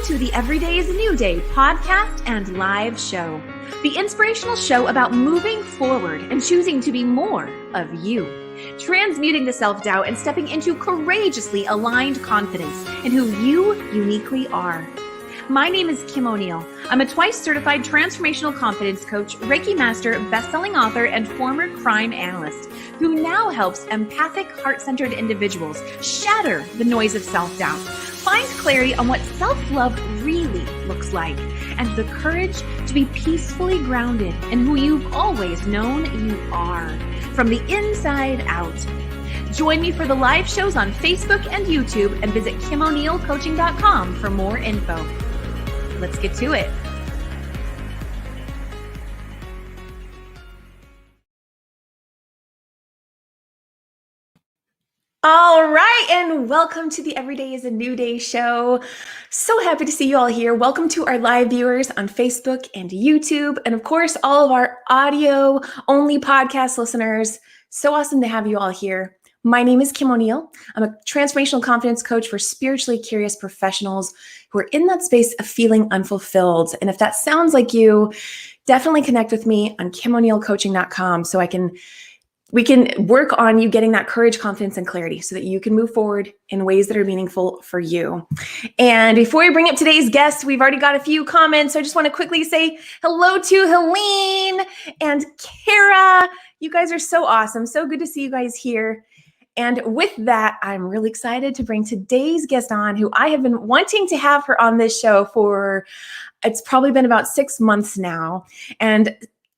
to the Everyday is a New Day podcast and live show, the inspirational show about moving forward and choosing to be more of you, transmuting the self-doubt and stepping into courageously aligned confidence in who you uniquely are. My name is Kim O'Neill. I'm a twice certified transformational confidence coach, Reiki master, best-selling author, and former crime analyst who now helps empathic, heart-centered individuals shatter the noise of self-doubt, find clarity on what self-love really looks like, and the courage to be peacefully grounded in who you've always known you are, from the inside out. Join me for the live shows on Facebook and YouTube, and visit KimO'NeillCoaching.com for more info. Let's get to it. All right, and welcome to the Everyday is a New Day show. So happy to see you all here. Welcome to our live viewers on Facebook and YouTube, and of course, all of our audio-only podcast listeners. So awesome to have you all here. My name is Kim O'Neill. I'm a transformational confidence coach for spiritually curious professionals who are in that space of feeling unfulfilled. And if that sounds like you, definitely connect with me on KimO'NeillCoaching.com so we can work on you getting that courage, confidence, and clarity so that you can move forward in ways that are meaningful for you. And before we bring up today's guest, we've already got a few comments. So I just want to quickly say hello to Helene and Kara. You guys are so awesome. So good to see you guys here. And with that, I'm really excited to bring today's guest on, who I have been wanting to have her on this show for, it's probably been about 6 months now. And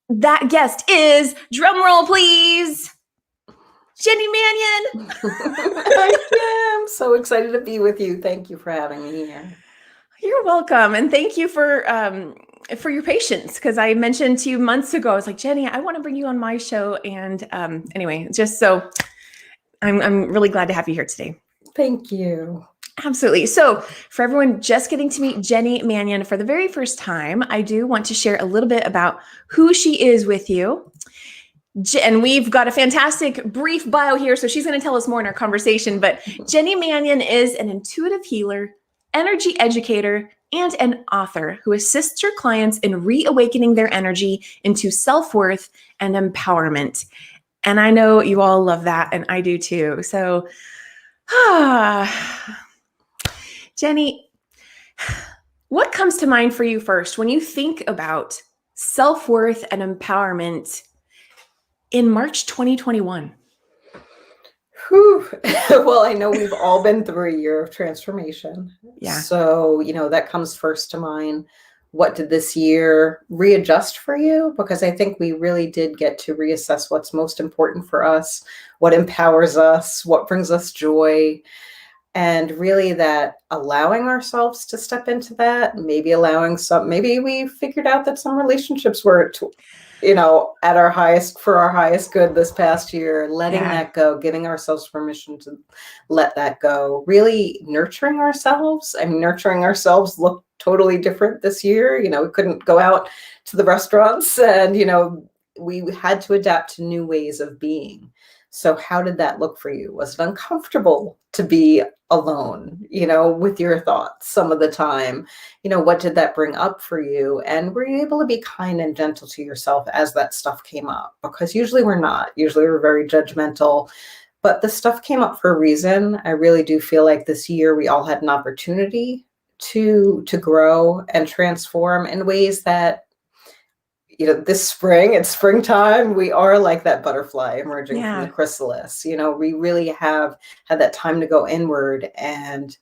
that guest is, drum roll please, Jenny Mannion. Hi, Kim. So excited to be with you. Thank you for having me here. You're welcome. And thank you for your patience, because I mentioned to you months ago, I was like, Jenny, I want to bring you on my show. And anyway, just so I'm really glad to have you here today. Thank you. Absolutely. So for everyone just getting to meet Jenny Mannion for the very first time, I do want to share a little bit about who she is with you. And we've got a fantastic brief bio here, so she's going to tell us more in our conversation. But Jenny Mannion is an intuitive healer, energy educator, and an author who assists her clients in reawakening their energy into self-worth and empowerment. And I know you all love that, and I do too. So, Jenny, what comes to mind for you first when you think about self-worth and empowerment in March 2021? Whew. Well, I know we've all been through a year of transformation. Yeah. So, that comes first to mind. What did this year readjust for you? Because I think we really did get to reassess what's most important for us, what empowers us, what brings us joy. And really that allowing ourselves to step into that, maybe we figured out that some relationships were, at our highest, for our highest good this past year, letting that go, giving ourselves permission to let that go, really nurturing ourselves. I mean, nurturing ourselves looked totally different this year. We couldn't go out to the restaurants and, we had to adapt to new ways of being. So how did that look for you? Was it uncomfortable to be alone, with your thoughts some of the time? What did that bring up for you? And were you able to be kind and gentle to yourself as that stuff came up? Because usually we're not. Usually we're very judgmental. But the stuff came up for a reason. I really do feel like this year we all had an opportunity to grow and transform in ways that, this spring, it's springtime, we are like that butterfly emerging from the chrysalis. We really have had that time to go inward and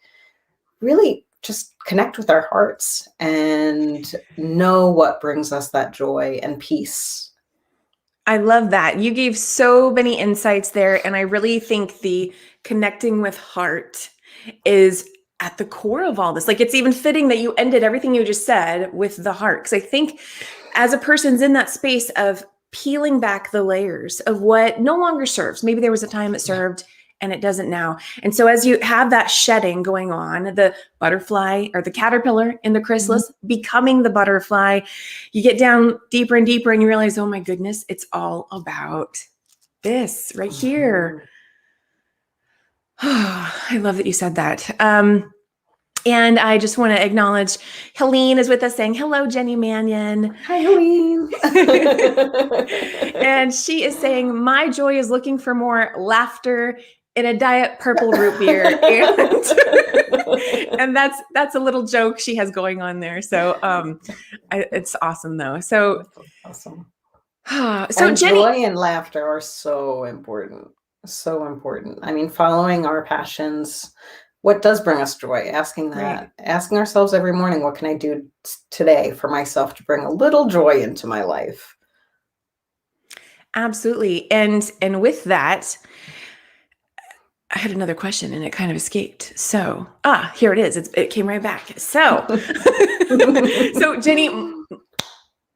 really just connect with our hearts and know what brings us that joy and peace. I love that. You gave so many insights there. And I really think the connecting with heart is at the core of all this. Like, it's even fitting that you ended everything you just said with the heart. Because I think as a person's in that space of peeling back the layers of what no longer serves, maybe there was a time it served and it doesn't now. and so as you have that shedding going on, the butterfly or the caterpillar in the chrysalis becoming the butterfly, you get down deeper and deeper and you realize, oh my goodness, it's all about this right here. I love that you said that. And I just want to acknowledge Helene is with us saying, hello, Jenny Mannion. Hi, Helene. And she is saying, my joy is looking for more laughter in a diet purple root beer. And that's a little joke she has going on there. So it's awesome though. So awesome. So and Jenny, joy and laughter are so important. So important. I mean, following our passions, what does bring us joy? Asking that, right. Asking ourselves every morning, what can I do today for myself to bring a little joy into my life? Absolutely. And with that, I had another question and it kind of escaped. So, here it is. It came right back. So, so Jenny,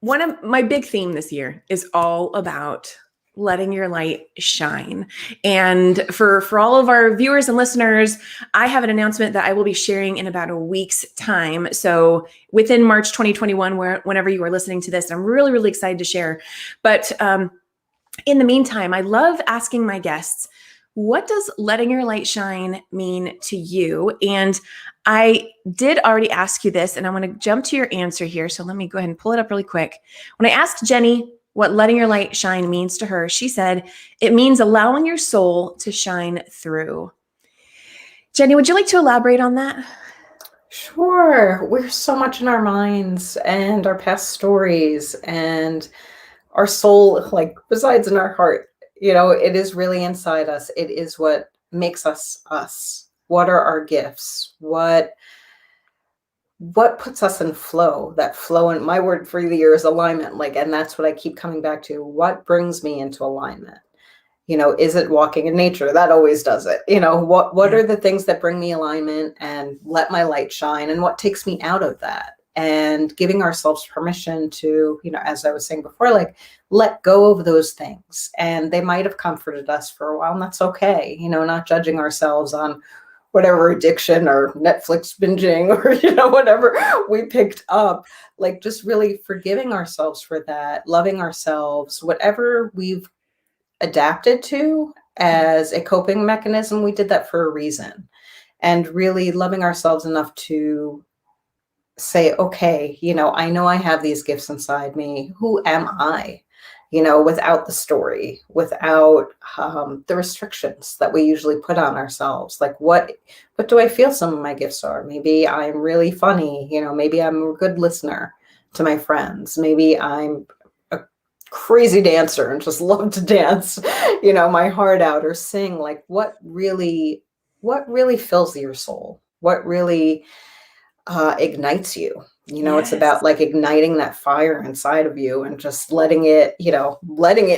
one of my big theme this year is all about letting your light shine. And for all of our viewers and listeners, I have an announcement that I will be sharing in about a week's time. So within March 2021, whenever you are listening to this, I'm really, really excited to share. But in the meantime, I love asking my guests, what does letting your light shine mean to you? And I did already ask you this, and I want to jump to your answer here. So let me go ahead and pull it up really quick. When I asked Jenny what letting your light shine means to her, she said, it means allowing your soul to shine through. Jenny, would you like to elaborate on that? Sure. We're so much in our minds and our past stories, and our soul like resides in our heart. It is really inside us. It is what makes us us. What are our gifts? What puts us in flow? That flow, and my word for the year is alignment. And that's what I keep coming back to. What brings me into alignment? Is it walking in nature? That always does it. What Yeah. are the things that bring me alignment and let my light shine, and what takes me out of that? And giving ourselves permission to, as I was saying before, let go of those things. And they might have comforted us for a while, and that's okay. Not judging ourselves on whatever addiction or Netflix binging or, whatever we picked up. Just really forgiving ourselves for that, loving ourselves, whatever we've adapted to as a coping mechanism, we did that for a reason. And really loving ourselves enough to say, okay, I know I have these gifts inside me. Who am I? Without the story, without the restrictions that we usually put on ourselves. What do I feel some of my gifts are? Maybe I'm really funny. Maybe I'm a good listener to my friends. Maybe I'm a crazy dancer and just love to dance, my heart out, or sing. What really fills your soul? What really ignites you? It's Yes. about igniting that fire inside of you and just letting it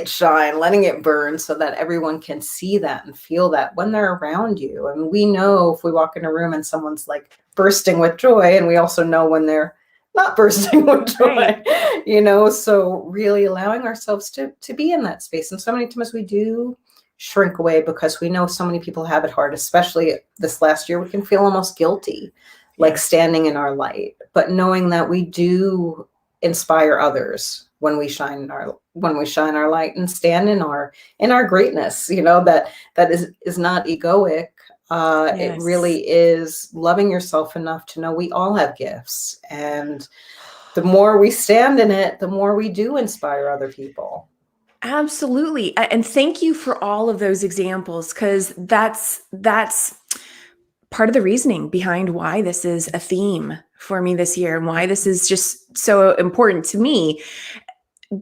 shine, letting it burn, so that everyone can see that and feel that when they're around you. And we know if we walk in a room and someone's bursting with joy, and we also know when they're not bursting with joy, right. So really allowing ourselves to be in that space. And so many times we do shrink away because we know so many people have it hard, especially this last year. We can feel almost guilty, Yes. standing in our light, but knowing that we do inspire others when we shine our light and stand in our greatness. That is not egoic. It Yes. really is loving yourself enough to know we all have gifts, and the more we stand in it, the more we do inspire other people. Absolutely. And thank you for all of those examples, because that's part of the reasoning behind why this is a theme for me this year and why this is just so important to me,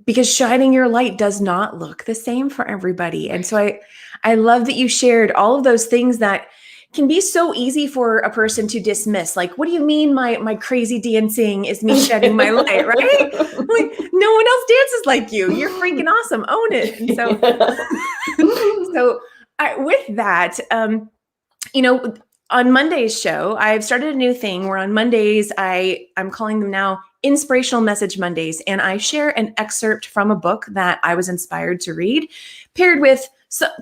because shining your light does not look the same for everybody. And so I love that you shared all of those things that can be so easy for a person to dismiss. What do you mean my crazy dancing is me shedding my light, right? No one else dances like you. You're freaking awesome. Own it. And so, so with that, on Monday's show, I've started a new thing where on Mondays, I'm calling them now Inspirational Message Mondays. And I share an excerpt from a book that I was inspired to read, paired with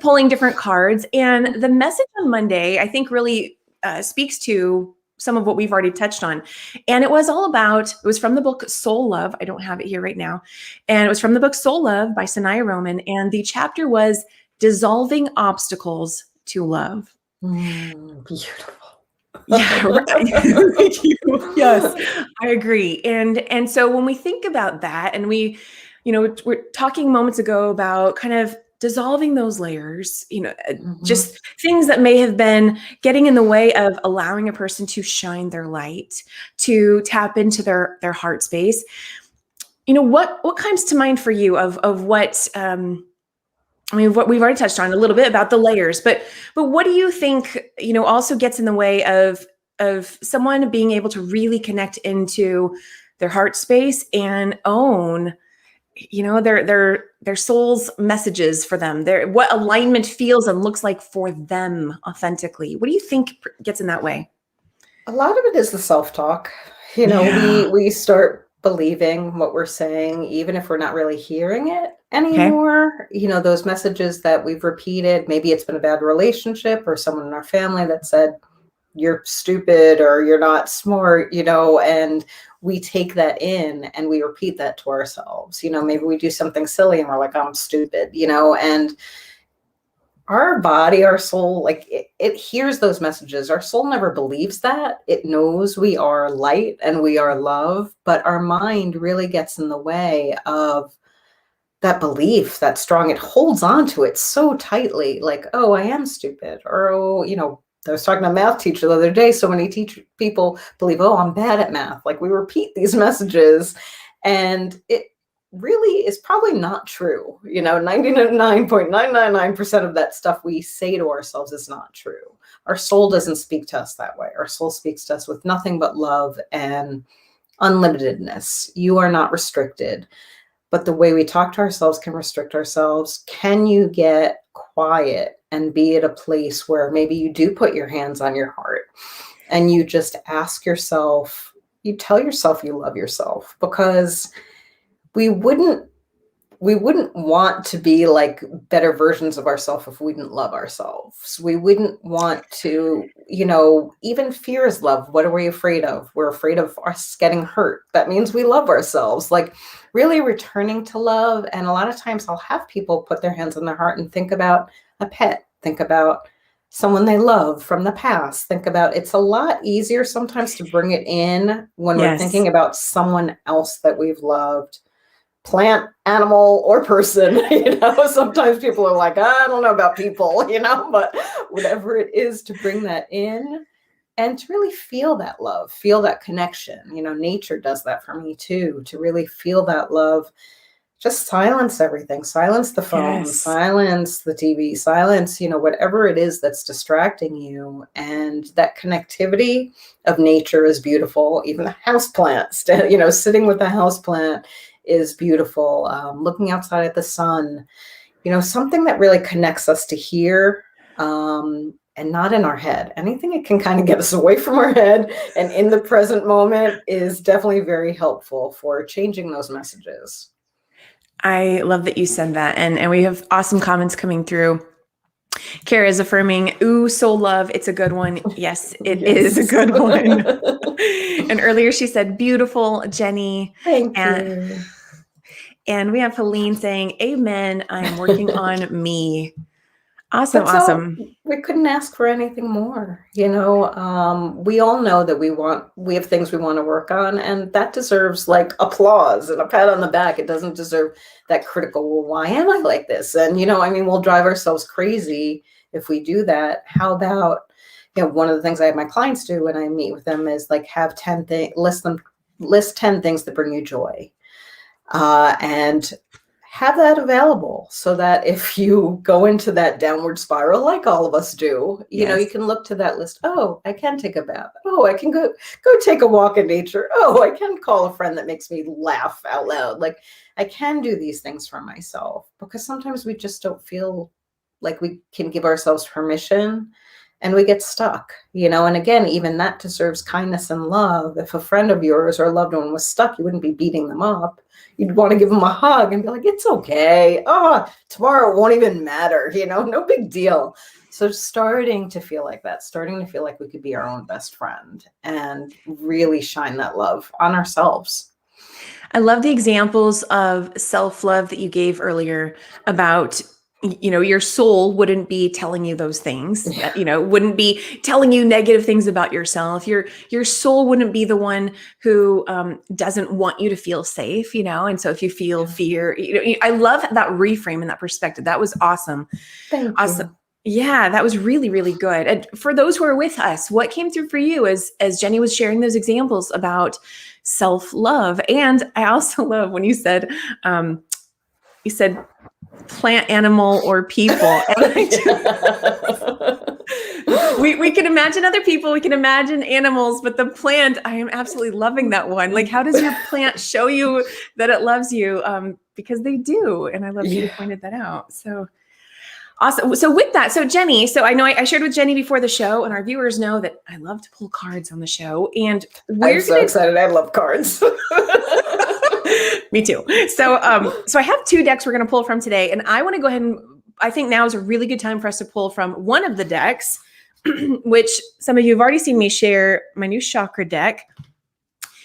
pulling different cards. And the message on Monday, I think, really speaks to some of what we've already touched on. And it was from the book Soul Love. I don't have it here right now. And it was from the book Soul Love by Sanaya Roman. And the chapter was Dissolving Obstacles to Love. Beautiful. Yeah, right. Yes, I agree. And so when we think about that, and we're talking moments ago about kind of dissolving those layers, Mhm. just things that may have been getting in the way of allowing a person to shine their light, to tap into their heart space. What comes to mind for you of what I mean, what we've already touched on a little bit about the layers, but what do you think, also gets in the way of someone being able to really connect into their heart space and own, their soul's messages for them, their what alignment feels and looks like for them authentically? What do you think gets in that way? A lot of it is the self-talk. Yeah. We start believing what we're saying, even if we're not really hearing it Okay. anymore. Those messages that we've repeated, maybe it's been a bad relationship or someone in our family that said, you're stupid or you're not smart, and we take that in and we repeat that to ourselves. Maybe we do something silly and we're like, I'm stupid, and our body, our soul, like it hears those messages. Our soul never believes that. It knows we are light and we are love, but our mind really gets in the way of that belief, that strong. It holds on to it so tightly, like, oh, I am stupid. Or, oh, I was talking to a math teacher the other day. So many people believe, oh, I'm bad at math. Like we repeat these messages, and it really is probably not true. 99.999% of that stuff we say to ourselves is not true. Our soul doesn't speak to us that way. Our soul speaks to us with nothing but love and unlimitedness. You are not restricted, but the way we talk to ourselves can restrict ourselves. Can you get quiet and be at a place where maybe you do put your hands on your heart and you just ask yourself, you tell yourself you love yourself? Because we wouldn't we wouldn't want to be like better versions of ourselves if we didn't love ourselves. We wouldn't want to, even fear is love. What are we afraid of? We're afraid of us getting hurt. That means we love ourselves. Like really returning to love. And a lot of times I'll have people put their hands on their heart and think about a pet, think about someone they love from the past. Think about, it's a lot easier sometimes to bring it in when we're Yes. thinking about someone else that we've loved, plant, animal, or person. Sometimes people are like, I don't know about people, but whatever it is, to bring that in and to really feel that love, feel that connection. Nature does that for me too, to really feel that love. Just silence everything, silence the phone, Yes. silence the TV, silence, whatever it is that's distracting you. And that connectivity of nature is beautiful. Even the house plants, sitting with the house plant is beautiful. Looking outside at the sun, something that really connects us to here, and not in our head. Anything that can kind of get us away from our head and in the present moment is definitely very helpful for changing those messages. I love that you said that. And we have awesome comments coming through. Kara is affirming, ooh, soul love, it's a good one. Yes, it is a Yes. good one. And earlier she said, beautiful, Jenny. Thank And you. and we have Helene saying, amen, I'm working on me. Awesome, That's all. awesome. We couldn't ask for anything more. We all know that we have things we want to work on, and that deserves like applause and a pat on the back. It doesn't deserve that critical, well, why am I like this? And, we'll drive ourselves crazy if we do that. How about, one of the things I have my clients do when I meet with them is like have 10 things, list 10 things that bring you joy. And have that available so that if you go into that downward spiral, like all of us do, you Yes. can look to that list. Oh, I can take a bath. Oh, I can go take a walk in nature. Oh, I can call a friend that makes me laugh out loud. Like I can do these things for myself, because sometimes we just don't feel like we can give ourselves permission and we get stuck, and again, even that deserves kindness and love. If a friend of yours or a loved one was stuck, you wouldn't be beating them up. You'd want to give them a hug and be like, it's okay. Oh, tomorrow won't even matter, no big deal. So starting to feel like that, starting to feel like we could be our own best friend and really shine that love on ourselves. I love the examples of self-love that you gave earlier about your soul wouldn't be telling you those things, Yeah. wouldn't be telling you negative things about yourself. Your soul wouldn't be the one who doesn't want you to feel safe, and so if you feel fear, I love that reframe and that perspective. That was awesome. Thank Awesome. you. Yeah, that was really, really good. And for those who are with us, what came through for you as Jenny was sharing those examples about self-love? And I also love when you said plant, animal, or people. And we can imagine other people, we can imagine animals, but the plant, I am absolutely loving that one. Like, how does your plant show you that it loves you? Because they do. And I love that you pointed that out. So awesome. So with that, so Jenny, so I know I shared with Jenny before the show, and our viewers know that I love to pull cards on the show. And I'm so excited. I love cards. Me too. So I have 2 decks we're going to pull from today, and I want to go ahead and I think now is a really good time for us to pull from one of the decks, which some of you have already seen me share my new chakra deck.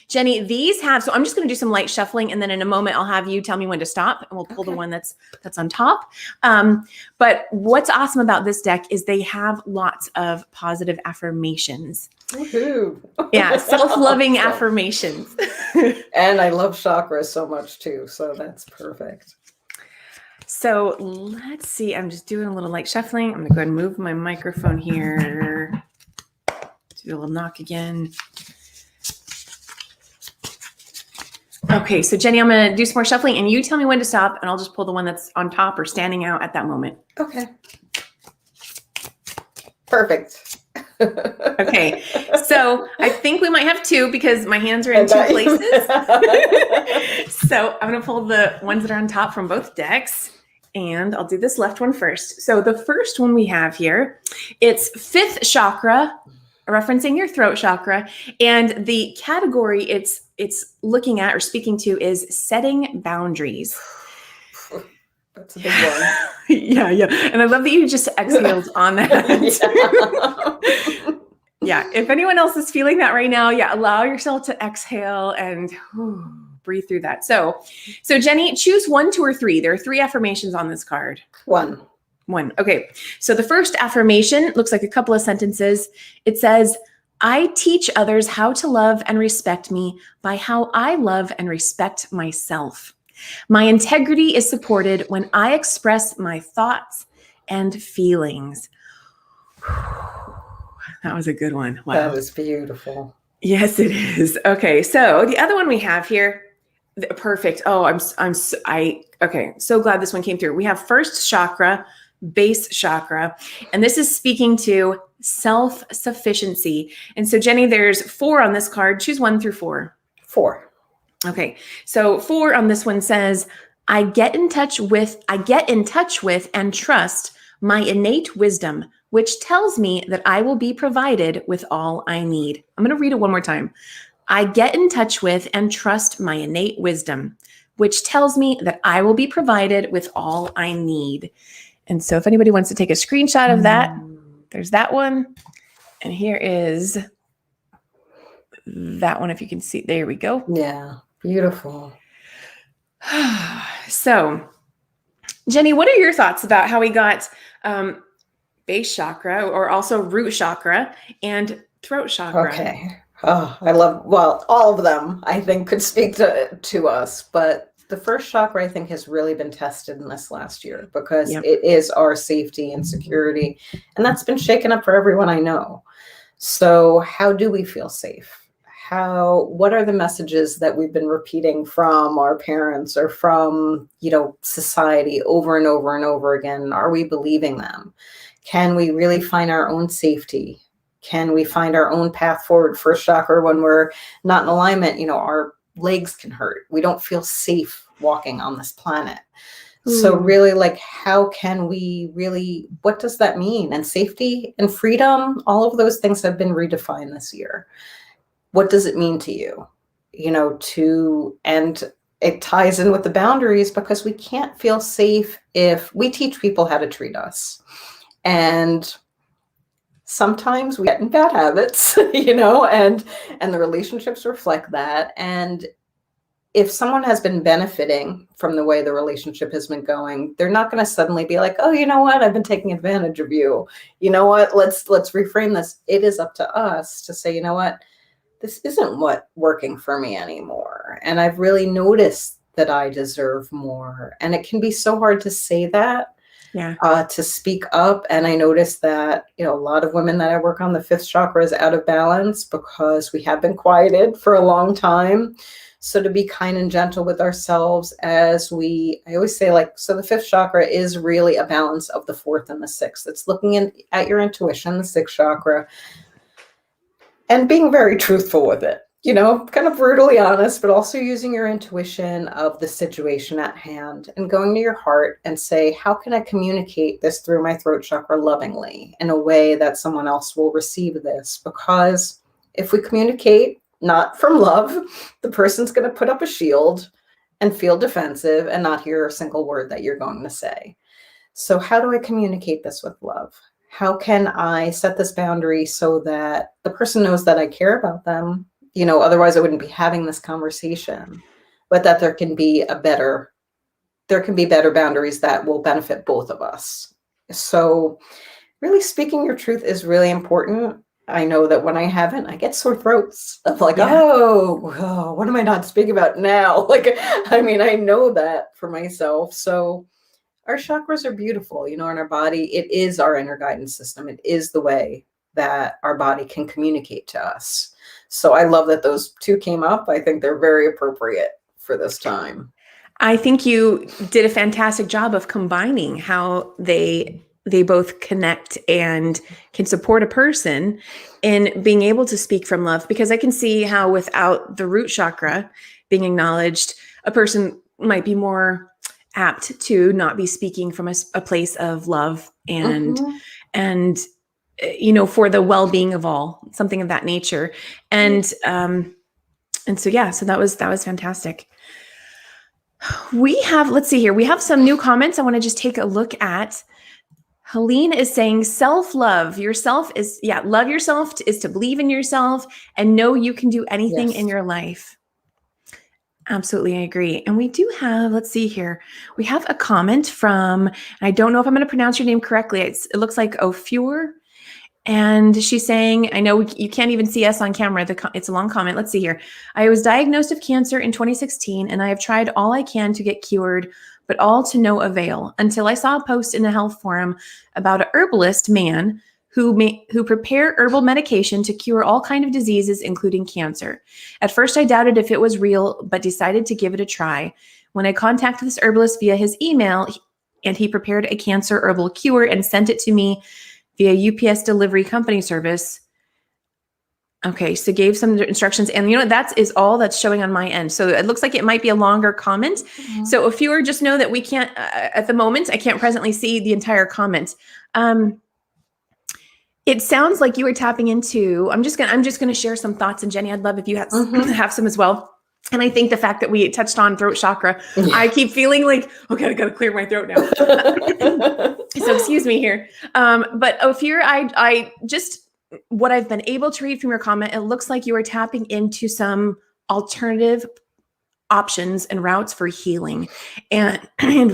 Jenny, these have, so I'm just going to do some light shuffling, and then in a moment I'll have you tell me when to stop, and we'll pull the one that's on top. But what's awesome about this deck is they have lots of positive affirmations. Woohoo. Yeah, self-loving affirmations. And I love chakras so much too, so that's perfect. So let's see. I'm just doing a little light shuffling. I'm going to go ahead and move my microphone here. Do a little knock again. Okay, so Jenny, I'm going to do some more shuffling, and you tell me when to stop, and I'll just pull the one that's on top or standing out at that moment. Okay. Perfect. Okay, so I think we might have 2 because my hands are in 2 places. So I'm going to pull the ones that are on top from both decks, and I'll do this left one first. So the first one we have here, it's 5th chakra, referencing your throat chakra, and the category it's looking at or speaking to is setting boundaries. That's a big one. Yeah. And I love that you just exhaled on that. Yeah. If anyone else is feeling that right now, allow yourself to exhale and breathe through that. So Jenny, choose 1, 2, or 3. There are 3 affirmations on this card. 1. Okay. So the first affirmation looks like a couple of sentences. It says, I teach others how to love and respect me by how I love and respect myself. My integrity is supported when I express my thoughts and feelings. That was a good one. Wow. That is beautiful. Yes, it is. Okay. So the other one we have here, perfect. Oh, okay. So glad this one came through. We have 1st chakra, base chakra, and this is speaking to self-sufficiency. And so Jenny, there's 4 on this card. Choose 1 through 4. 4. Okay. So 4 on this one says, I get in touch with and trust my innate wisdom, which tells me that I will be provided with all I need. I'm going to read it one more time. I get in touch with and trust my innate wisdom, which tells me that I will be provided with all I need. And so if anybody wants to take a screenshot of that, there's that one. And here is that one, if you can see. There we go. Yeah, beautiful. So, Jenny, what are your thoughts about how we got base chakra, or also root chakra, and throat chakra? Okay. Oh, I love, well, all of them, I think, could speak to us, but the 1st chakra, I think, has really been tested in this last year because it is our safety and security, and that's been shaken up for everyone I know. So how do we feel safe? What are the messages that we've been repeating from our parents or from, society over and over and over again? Are we believing them? Can we really find our own safety? Can we find our own path forward? 1st chakra, when we're not in alignment, our legs can hurt. We don't feel safe walking on this planet. So really, how can we really, what does that mean? And safety and freedom, all of those things have been redefined this year. What does it mean to you? And it ties in with the boundaries, because we can't feel safe if we teach people how to treat us. And sometimes we get in bad habits, and the relationships reflect that. And if someone has been benefiting from the way the relationship has been going, they're not going to suddenly be like, oh, you know what? I've been taking advantage of you. You know what? Let's reframe this. It is up to us to say, you know what? This isn't what working for me anymore. And I've really noticed that I deserve more. And it can be so hard to say that, Yeah. to speak up. And I noticed that, a lot of women that I work on, the fifth chakra is out of balance because we have been quieted for a long time. So to be kind and gentle with ourselves I always say, like, so the fifth chakra is really a balance of the fourth and the sixth. It's looking at your intuition, the sixth chakra, and being very truthful with it, kind of brutally honest, but also using your intuition of the situation at hand and going to your heart and say, how can I communicate this through my throat chakra lovingly in a way that someone else will receive this? Because if we communicate not from love, the person's going to put up a shield and feel defensive and not hear a single word that you're going to say. So how do I communicate this with love? How can I set this boundary so that the person knows that I care about them? Otherwise I wouldn't be having this conversation, but that there can be better boundaries that will benefit both of us. So really speaking your truth is really important. I know that when I haven't, I get sore throats. I'm like, oh, what am I not speaking about now? I know that for myself. So our chakras are beautiful, in our body. It is our inner guidance system. It is the way that our body can communicate to us. So I love that those two came up. I think they're very appropriate for this time. I think you did a fantastic job of combining how they both connect and can support a person in being able to speak from love, because I can see how without the root chakra being acknowledged, a person might be more apt to not be speaking from a place of love and for the well-being of all, something of that nature. And so that was fantastic. Let's see here. We have some new comments I want to just take a look at. Helene is saying self-love. Love yourself is to believe in yourself and know you can do anything in your life. Absolutely, I agree. And we do have, let's see here. We have a comment from, I don't know if I'm going to pronounce your name correctly. It looks like Ofure. And she's saying, I know you can't even see us on camera. It's a long comment. Let's see here. I was diagnosed of cancer in 2016, and I have tried all I can to get cured, but all to no avail until I saw a post in a health forum about a herbalist man who prepare herbal medication to cure all kinds of diseases, including cancer. At first, I doubted if it was real, but decided to give it a try. When I contacted this herbalist via his email, and he prepared a cancer herbal cure and sent it to me via UPS delivery company service. Okay, so gave some instructions, and that is all that's showing on my end. So it looks like it might be a longer comment. Mm-hmm. So if you just know that we can't, at the moment, I can't presently see the entire comment. It sounds like you were tapping into, I'm just gonna share some thoughts, and Jenny, I'd love if you have some as well. And I think the fact that we touched on throat chakra, I keep feeling like, okay, I gotta clear my throat now. So excuse me here. But Ophir, I just, what I've been able to read from your comment, it looks like you are tapping into some alternative options and routes for healing. And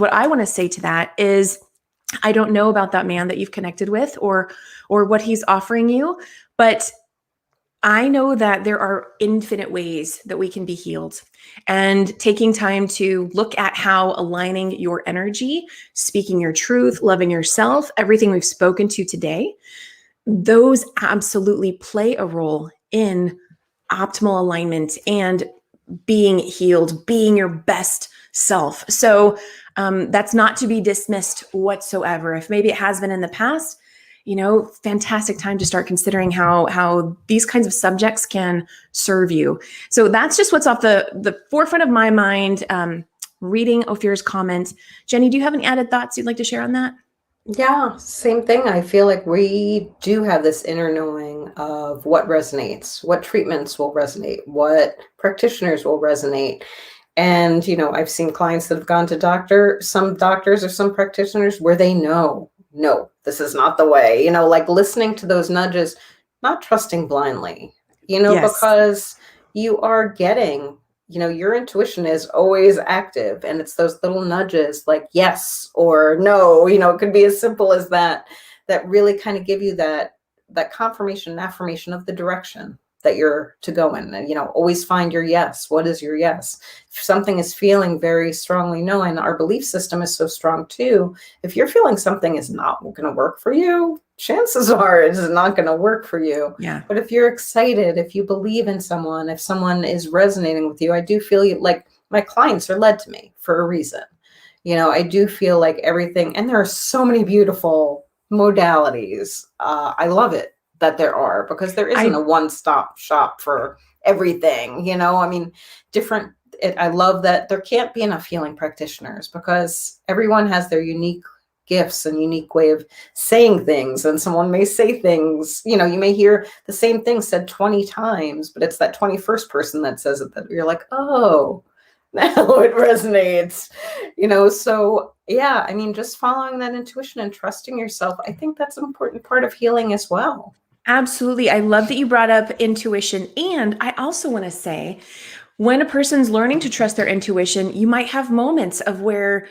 what I want to say to that is, I don't know about that man that you've connected with or what he's offering you, but I know that there are infinite ways that we can be healed, and taking time to look at how aligning your energy, speaking your truth, loving yourself, everything we've spoken to today, those absolutely play a role in optimal alignment and being healed, being your best self. So that's not to be dismissed whatsoever. If maybe it has been in the past, fantastic time to start considering how these kinds of subjects can serve you. So that's just what's off the forefront of my mind, reading Ophir's comment. Jenny, do you have any added thoughts you'd like to share on that? Yeah, same thing. I feel like we do have this inner knowing of what resonates, what treatments will resonate, what practitioners will resonate. And, I've seen clients that have gone to some doctors or some practitioners where they know, no, this is not the way, like listening to those nudges, not trusting blindly, Yes. Because you are getting your intuition is always active, and it's those little nudges like yes or no, it could be as simple as that, that really kind of give you that confirmation and affirmation of the direction that you're to go in. And, always find your yes. What is your yes? If something is feeling very strongly no, and our belief system is so strong too, if you're feeling something is not going to work for you, chances are it's not going to work for you. Yeah. But if you're excited, if you believe in someone, if someone is resonating with you, I do feel like my clients are led to me for a reason. I do feel like everything, and there are so many beautiful modalities. I love it that there are, because there isn't a one-stop shop for everything. I mean, different. I love that there can't be enough healing practitioners, because everyone has their unique gifts and unique way of saying things. And someone may say things, you may hear the same thing said 20 times, but it's that 21st person that says it that you're like, oh, now it resonates, so yeah, I mean, just following that intuition and trusting yourself, I think that's an important part of healing as well. Absolutely. I love that you brought up intuition. And I also want to say, when a person's learning to trust their intuition, you might have moments of where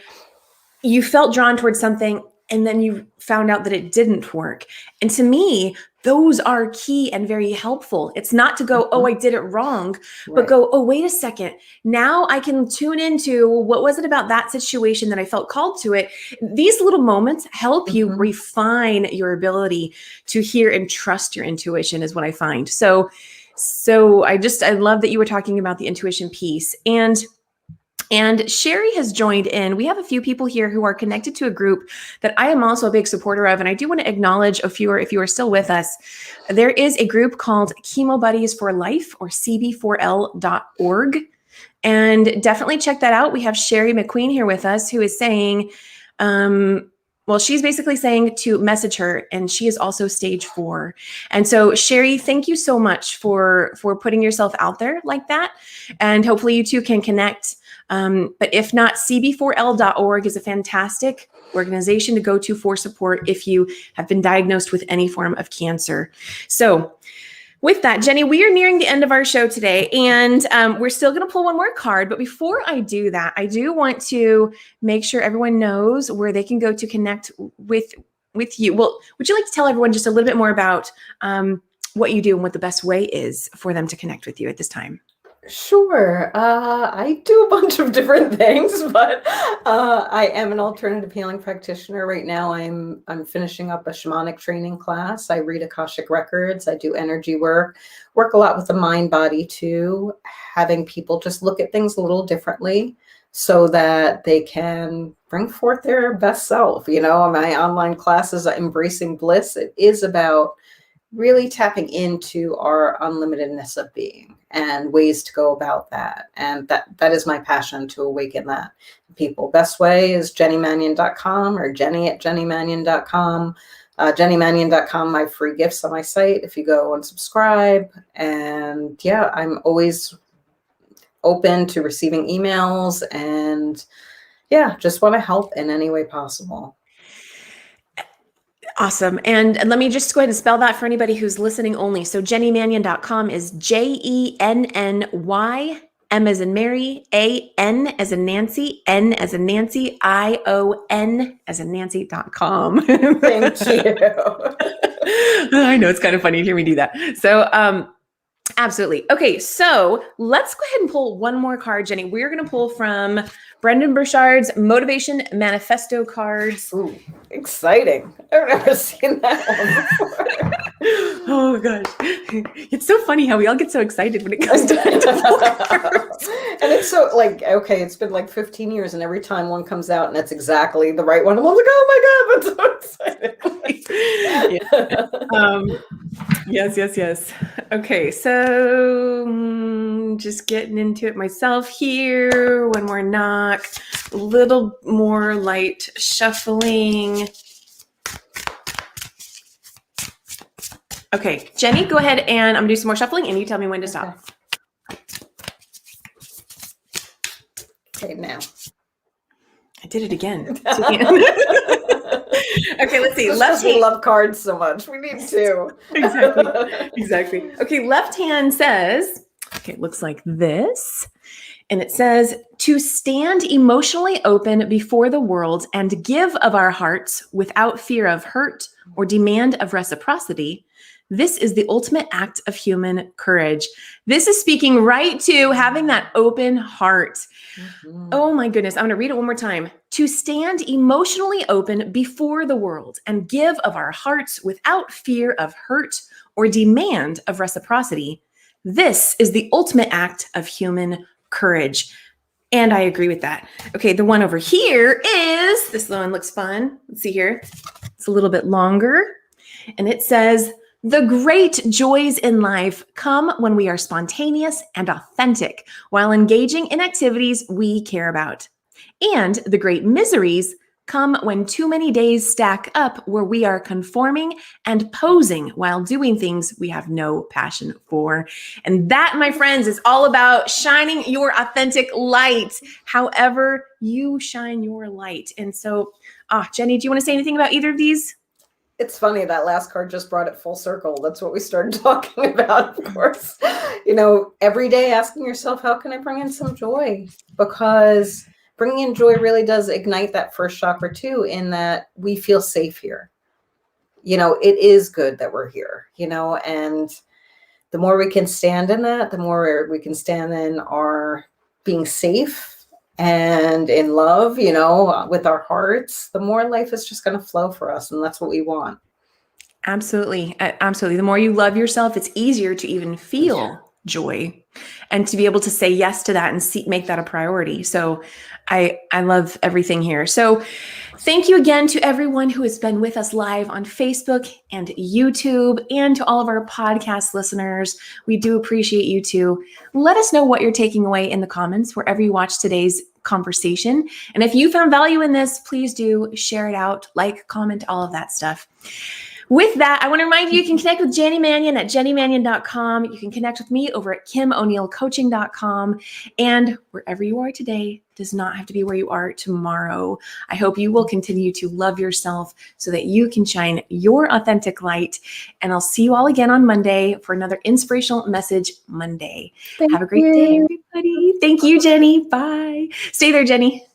you felt drawn towards something and then you found out that it didn't work. And to me, those are key and very helpful. It's not to go, oh, I did it wrong, but go, oh, wait a second. Now I can tune into what was it about that situation that I felt called to it. These little moments help you refine your ability to hear and trust your intuition, is what I find. So I love that you were talking about the intuition piece. And Sherry has joined in. We have a few people here who are connected to a group that I am also a big supporter of. And I do want to acknowledge if you are still with us, there is a group called Chemo Buddies for Life, or cb4l.org. And definitely check that out. We have Sherry McQueen here with us, who is saying, she's basically saying to message her, and she is also stage 4. And so Sherry, thank you so much for putting yourself out there like that. And hopefully you two can connect. But if not, cb4l.org is a fantastic organization to go to for support if you have been diagnosed with any form of cancer. So with that, Jenny, we are nearing the end of our show today, and we're still going to pull one more card. But before I do that, I do want to make sure everyone knows where they can go to connect with you. Well, would you like to tell everyone just a little bit more about what you do and what the best way is for them to connect with you at this time? Sure. I do a bunch of different things, but I am an alternative healing practitioner. Right now, I'm finishing up a shamanic training class. I read Akashic records. I do energy work a lot with the mind body too, having people just look at things a little differently so that they can bring forth their best self. My online classes, Embracing Bliss, it is about really tapping into our unlimitedness of being and ways to go about that. And that is my passion, to awaken that people. Best way is jennymannion.com or jenny@jennymannion.com. jennymannion.com, my free gifts on my site if you go and subscribe. And yeah, I'm always open to receiving emails, and yeah, just want to help in any way possible. Awesome. And let me just go ahead and spell that for anybody who's listening only. So jennymannion.com is JENNY, M as in Mary, AN as in Nancy, N as in Nancy, ION as in Nancy.com. Thank you. I know, it's kind of funny to hear me do that. So absolutely. Okay, so let's go ahead and pull one more card, Jenny. We're going to pull from Brendan Burchard's Motivation Manifesto cards. Ooh, exciting. I've never seen that one before. Oh, gosh. It's so funny how we all get so excited when it comes to cards. And it's so okay, it's been 15 years, and every time one comes out and that's exactly the right one, I'm like, oh my God, that's so excited. Yes. Okay, so just getting into it myself here. One more knock, a little more light shuffling. Okay, Jenny, go ahead, and I'm gonna do some more shuffling, and you tell me when to stop. Okay, now. I did it again. Okay, let's see. We love cards so much. We need to. Exactly. Okay, left hand says, okay, it looks like this. And it says, to stand emotionally open before the world and give of our hearts without fear of hurt or demand of reciprocity. This is the ultimate act of human courage. This is speaking right to having that open heart. Mhm. Oh my goodness. I'm going to read it one more time. To stand emotionally open before the world and give of our hearts without fear of hurt or demand of reciprocity. This is the ultimate act of human courage. And I agree with that. Okay, the one over here is, this one looks fun. Let's see here. It's a little bit longer. And it says, the great joys in life come when we are spontaneous and authentic while engaging in activities we care about. And the great miseries come when too many days stack up where we are conforming and posing while doing things we have no passion for. And that, my friends, is all about shining your authentic light, however you shine your light. And so, Jenny, do you want to say anything about either of these? It's funny, that last card just brought it full circle. That's what we started talking about, of course. Every day asking yourself, how can I bring in some joy? Because bringing in joy really does ignite that first chakra too, in that we feel safe here. It is good that we're here, and the more we can stand in that, the more we can stand in our being safe and in love, with our hearts, the more life is just going to flow for us. And that's what we want. Absolutely. Absolutely. The more you love yourself, it's easier to even feel joy and to be able to say yes to that and make that a priority. So I love everything here. So thank you again to everyone who has been with us live on Facebook and YouTube, and to all of our podcast listeners. We do appreciate you too. Let us know what you're taking away in the comments wherever you watch today's conversation. And if you found value in this, please do share it out, like, comment, all of that stuff. With that, I want to remind you can connect with Jenny Mannion at jennymannion.com. You can connect with me over at KimO'NeillCoaching.com. And wherever you are today does not have to be where you are tomorrow. I hope you will continue to love yourself so that you can shine your authentic light. And I'll see you all again on Monday for another Inspirational Message Monday. Have a great day, everybody. Thank you, Jenny. Bye. Stay there, Jenny.